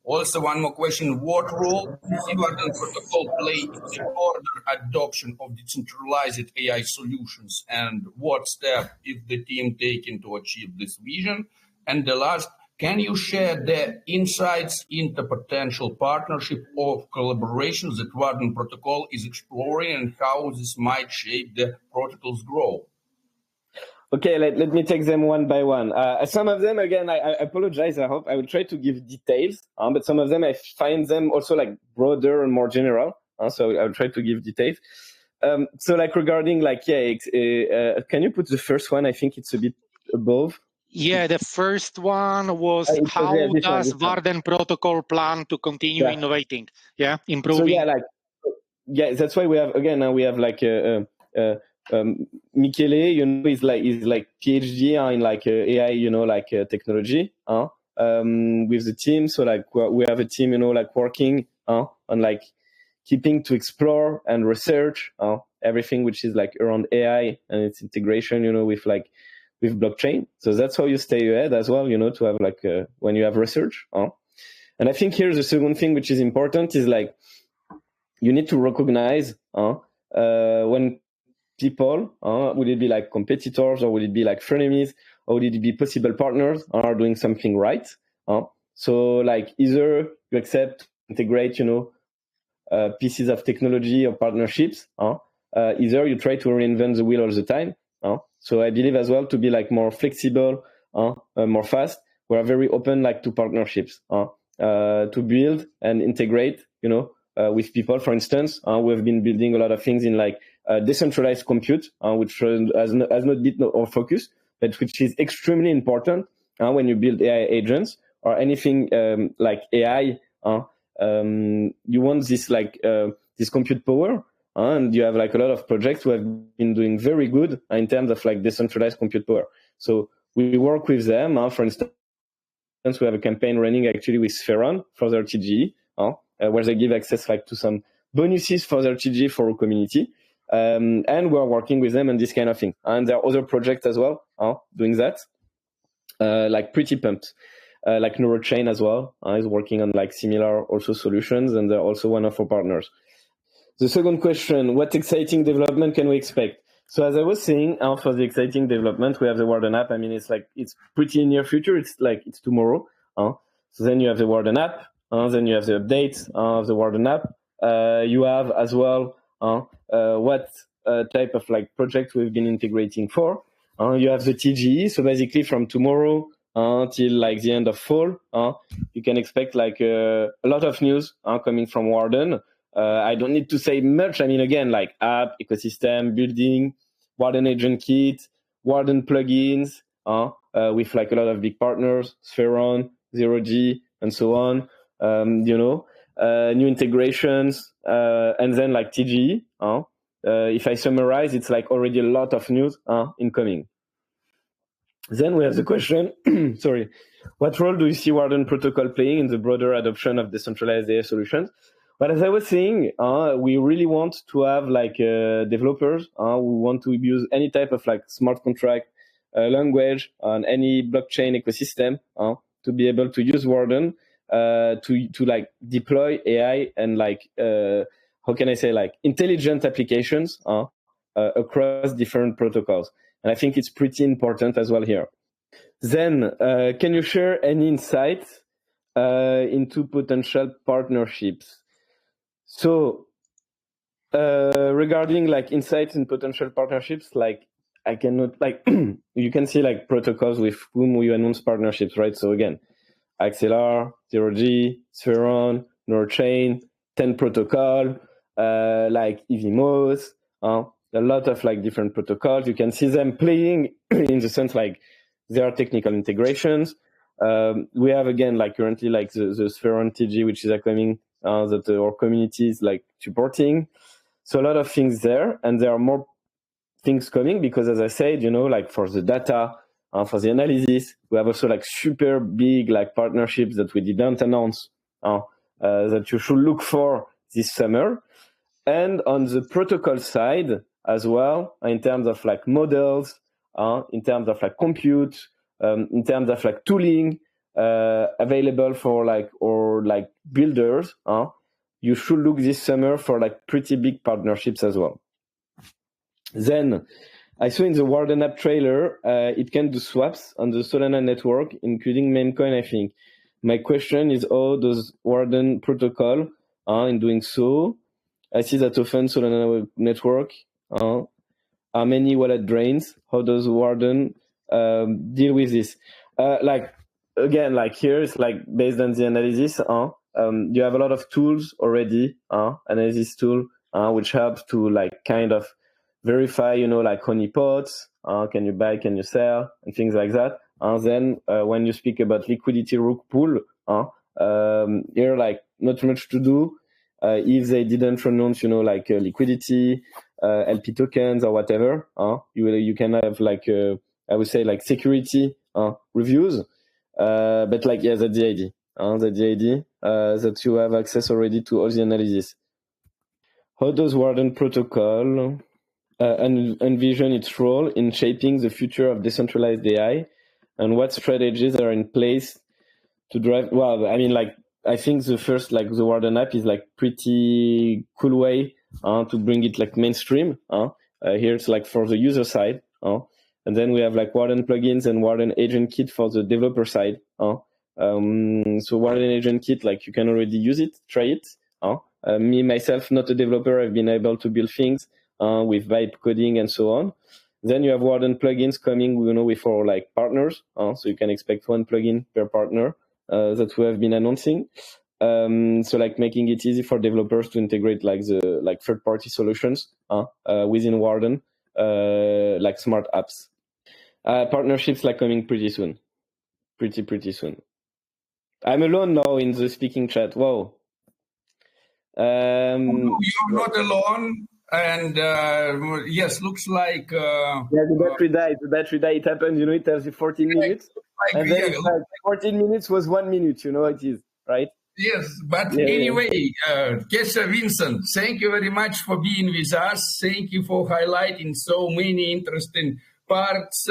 Also, one more question, what role does Warden Protocol play in the broader adoption of decentralized AI solutions, and what step is the team taking to achieve this vision? And the last, can you share the insights into potential partnership or collaborations that Warden Protocol is exploring, and how this might shape the protocol's growth? Okay, let me take them one by one. Some of them, again, I apologize. I hope I will try to give details, but some of them I find them also like broader and more general. So I'll try to give details. So like regarding like, can you put the first one? I think it's a bit above. Yeah, the first one was how does Warden Protocol plan to continue innovating? Yeah, improving. So that's why we have, again, we have like Michele, is like PhD in like AI, technology, with the team. So like we have a team, like working on like keeping to explore and research everything which is like around AI and its integration, with blockchain. So that's how you stay ahead as well, to have like when you have research. And I think here's the second thing which is important is like you need to recognize when people, would it be like competitors or would it be like frenemies or would it be possible partners are doing something right? So like either you accept, integrate, pieces of technology or partnerships, either you try to reinvent the wheel all the time. So I believe as well to be like more flexible, more fast. We are very open like to partnerships. to build and integrate, with people. For instance, we've been building a lot of things in like decentralized compute, which has not been our focus, but which is extremely important when you build AI agents or anything like AI. You want this like this compute power, and you have like a lot of projects who have been doing very good in terms of like decentralized compute power. So we work with them. For instance, we have a campaign running actually with Spheron for their TGE, where they give access like to some bonuses for their TGE for our community. And we're working with them on this kind of thing. And there are other projects as well doing that, like pretty pumped. Like Neurochain as well is working on like similar also solutions, and they're also one of our partners. The second question, what exciting development can we expect? So as I was saying, for the exciting development, we have the Warden app. I mean, it's pretty near future. It's tomorrow. So then you have the Warden app. Then you have the updates of the Warden app. You have as well what type of like project we've been integrating for. You have the TGE. So basically from tomorrow till like the end of fall, you can expect like a lot of news coming from Warden. I don't need to say much. I mean, again, like app, ecosystem, building, Warden agent kit, Warden plugins, with like a lot of big partners, Spheron, 0G, and so on. New integrations, and then like TGE. If I summarize, it's like already a lot of news incoming. Then we have the question, sorry, what role do you see Warden Protocol playing in the broader adoption of decentralized AI solutions? But as I was saying, we really want to have like developers who want to use any type of like smart contract language on any blockchain ecosystem to be able to use Warden to like deploy AI and like how can I say, like intelligent applications across different protocols. And I think it's pretty important as well here. Then can you share any insights into potential partnerships? So regarding like insights in potential partnerships, like I cannot like you can see like protocols with whom we announce partnerships, right? So again, XLR, 0G, Spheron, Neurochain, 10 protocol, like EVMOS, a lot of like different protocols. You can see them playing in the sense like there are technical integrations. We have again like currently like the Spheron TG, which is coming that our community is like supporting. So a lot of things there, and there are more things coming because, as I said, like for the data, for the analysis, we have also like super big like partnerships that we didn't announce that you should look for this summer. And on the protocol side as well, in terms of like models, in terms of like compute, in terms of like tooling available for like or like builders, you should look this summer for like pretty big partnerships as well. Then I saw in the Warden app trailer, it can do swaps on the Solana network, including Maincoin, I think. My question is, how does Warden Protocol in doing so? I see that often Solana network, how many wallet drains? How does Warden deal with this? Like, again, like here, it's like based on the analysis, you have a lot of tools already, analysis tool, which helps to like kind of verify, like honeypots, can you buy, can you sell, and things like that. Then when you speak about liquidity rook pool, here like not much to do. If they didn't announce, like liquidity, LP tokens or whatever, you can have like I would say like security reviews, but like yeah, that's the idea. That you have access already to all the analysis. How does Warden Protocol envision its role in shaping the future of decentralized AI, and what strategies are in place to drive? Well, I mean, like I think the first like the Warden app is like pretty cool way to bring it like mainstream. Here it's like for the user side, and then we have like Warden plugins and Warden agent kit for the developer side. So Warden agent kit, like you can already use it, try it. Me myself, not a developer, I've been able to build things with vibe coding and so on. Then you have Warden plugins coming, with our like partners. So you can expect one plugin per partner. that we have been announcing. So like making it easy for developers to integrate like the third-party solutions within Warden, like smart apps. Partnerships like coming pretty soon, pretty soon. I'm alone now in the speaking chat. Wow. You're not alone, and yes, looks like the battery died. It happened, it has 14 minutes, and then it's like 14 minutes was 1 minute. You know it is, right? Yes, but anyway, Kesha, Vincent, thank you very much for being with us. Thank you for highlighting so many interesting parts.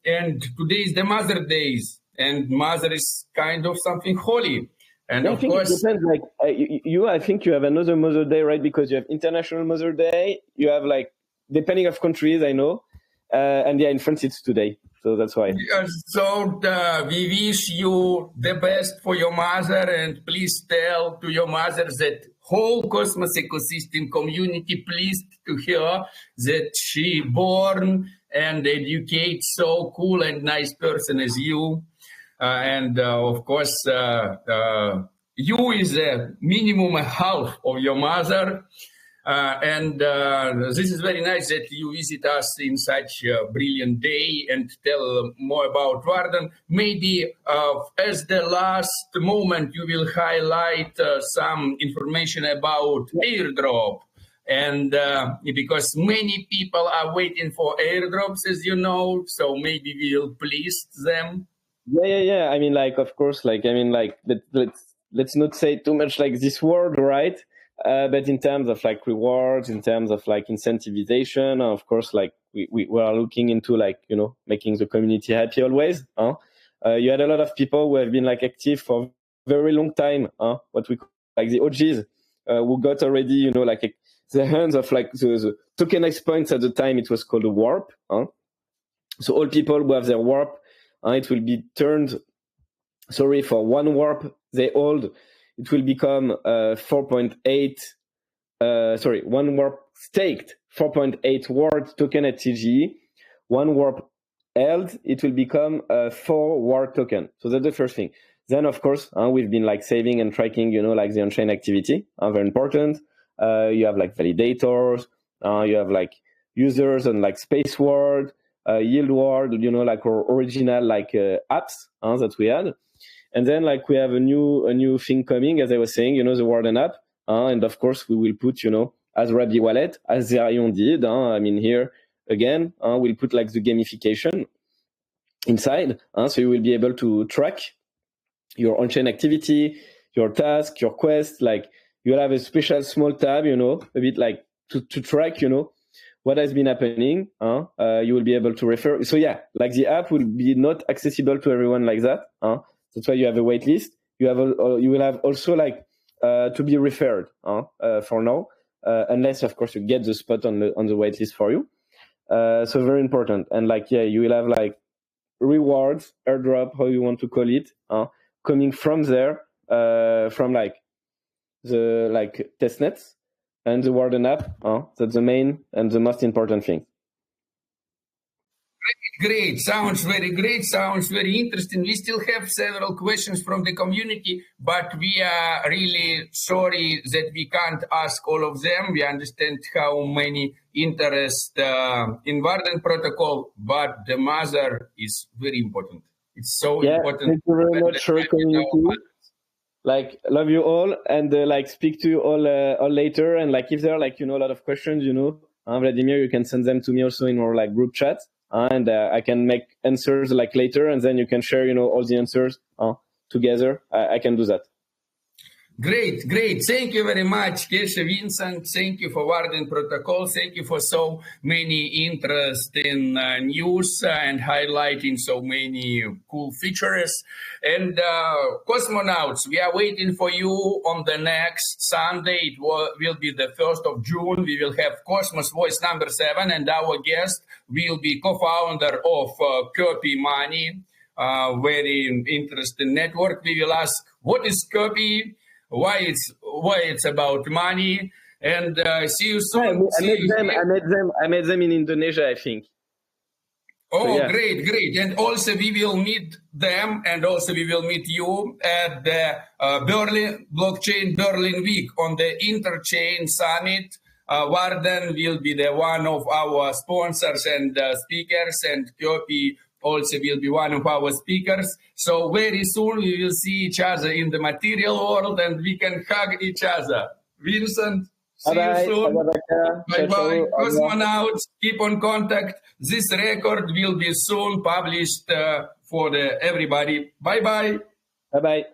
And today is the Mother Days, and Mother is kind of something holy. And I think it depends. Like I think you have another Mother Day, right? Because you have International Mother Day. You have like, depending of countries, I know, and in France it's today. So that's why. So we wish you the best for your mother, and please tell to your mother that whole Cosmos ecosystem community pleased to hear that she born and educate so cool and nice person as you. And of course, you is a minimum half of your mother. And this is very nice that you visit us in such a brilliant day and tell more about Warden. Maybe as the last moment, you will highlight some information about Airdrop. And because many people are waiting for airdrops, as you know, so maybe we'll please them. Yeah. I mean, like, of course, like, I mean, like, let's not say too much like this word, right? But in terms of like rewards, in terms of like incentivization, of course, like we are looking into like, making the community happy always. You had a lot of people who have been like active for a very long time, what we call like the OGs, who got already, like the hands of like the tokenomics points at the time. It was called a warp. So all people who have their warp, it will be turned, for 1 warp they hold, it will become 4.8, 1 warp staked, 4.8 ward token at TGE. 1 warp held, it will become 4 ward token. So that's the first thing. Then, of course, we've been like saving and tracking, like the on-chain activity, very important. You have like validators, you have like users and like space ward, yield ward, like our original like apps that we had. And then like we have a new thing coming, as I was saying, the Warden app. And of course we will put, as Rabbi Wallet, as Zerion did. I mean, here again, we'll put like the gamification inside. So you will be able to track your on-chain activity, your task, your quest. Like you'll have a special small tab, a bit like to track, what has been happening. You will be able to refer. So yeah, like the app will be not accessible to everyone like that. That's why you have a wait list. You will have also like to be referred for now, unless of course you get the spot on the wait list for you. So very important. And like you will have like rewards, airdrop, how you want to call it, coming from there, from like the like testnets and the Warden app. That's the main and the most important thing. Great. Sounds very great. Sounds very interesting. We still have several questions from the community, but we are really sorry that we can't ask all of them. We understand how many interest in Warden Protocol, but the mother is very important. It's so important. Thank you very much for community. Like, love you all, and like speak to you all later. And like, if there are like, a lot of questions, Vladimir, you can send them to me also in our like group chat. And I can make answers like later, and then you can share, all the answers together. I can do that. Great. Thank you very much, Kesha, Vincent. Thank you for Warden Protocol. Thank you for so many interesting news and highlighting so many cool features. And Cosmonauts, we are waiting for you on the next Sunday. It will be the 1st of June. We will have Cosmos Voice number 7, and our guest will be co-founder of Copy Money, very interesting network. We will ask, what is Copy? Why it's about money, and see you soon. I met them in Indonesia, I think. Oh, So, yeah. great. And also we will meet them, and also we will meet you at the Berlin Blockchain Berlin Week on the Interchain Summit. Warden will be the one of our sponsors and speakers, and Kyopi also will be one of our speakers. So very soon we will see each other in the material world, and we can hug each other. Vincent, see you soon. Bye-bye. Cosmonauts, keep on contact. This record will be soon published for everybody. Bye-bye. Bye-bye.